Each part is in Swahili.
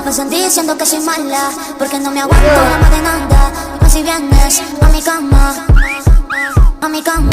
Me están diciendo que soy mala, porque no me aguanto más de nada. Dime si vienes a mi cama, a mi cama.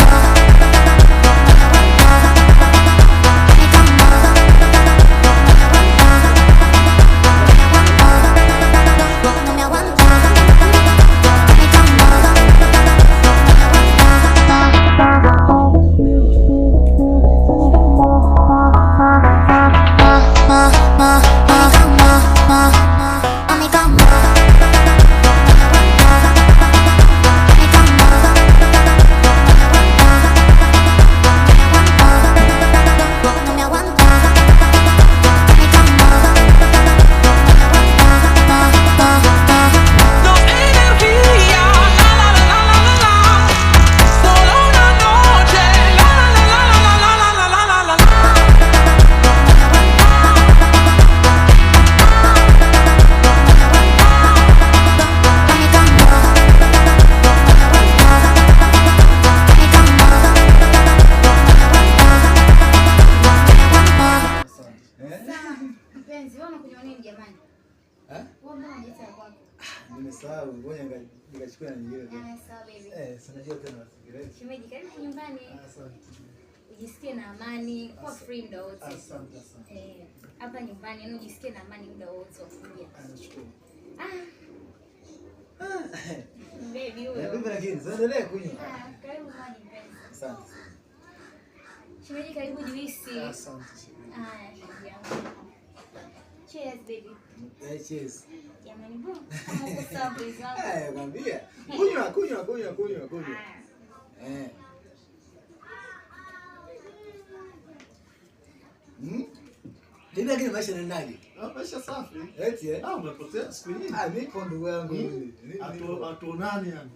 Nimesahau, ngoja nikachukua na nyingine tena. Sawa baby. Sinajua tena mazingira. Shemeji, karibu nyumbani. Asante. Ujisikie na amani, kwa free muda wote. Asante. Hapa nyumbani, yani ujisikie na amani muda wote ukija. Nashukuru. Baby huyo. Bibi lakini, endelee kunywa. Karibu maji mpenzi. Asante. Shemeji, karibu juisi. Asante. Shemeji yangu. Cheers baby. Cheers. Jamani bro, kama uko sawa please wangu. Naambia. Kunywa. Bibi lakini maisha yanaendaje? Maisha safi. Eti umepotea siku nyingi. Nipo ndugu yangu mimi. Hatuonani yani.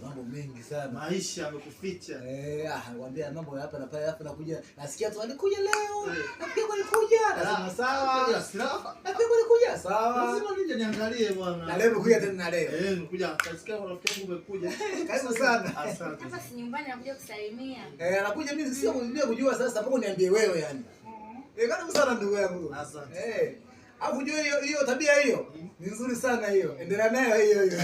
Mambo mengi sana. Maisha yamekuficha. Nakwambia mambo hapa na pale hapa nakuja. Nasikia tu alikuja leo. Napiga alikuja. Nasema sawa. Napiga alikuja. Sawa. Lazima nije niangalie bwana. Na leo umekuja tena na leo. Nimekuja. Nasikia rafiki yangu umekuja. Karibu sana. Asante. Hapa si nyumbani, nakuja kusalimia. Anakuja mimi sio kujua sasa mpaka niambie wewe yani. Karibu sana ndugu yangu. Asante. Alafu jua hiyo tabia hiyo ni nzuri sana hiyo. Endelea nayo hiyo.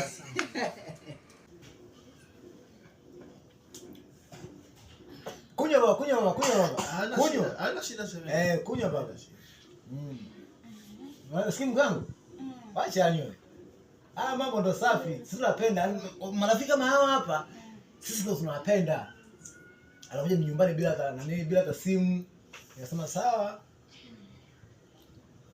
Kunywa baba. Kunywa. Haina shida shemeji. Kunywa baba. Unasikia mgangu? Acha anywe. Mambo ndo safi. Sisi tunapenda marafiki kama hawa hapa. Sisi ndo tunawapenda. Anakuja nyumbani bila hata simu. Nikasema sawa.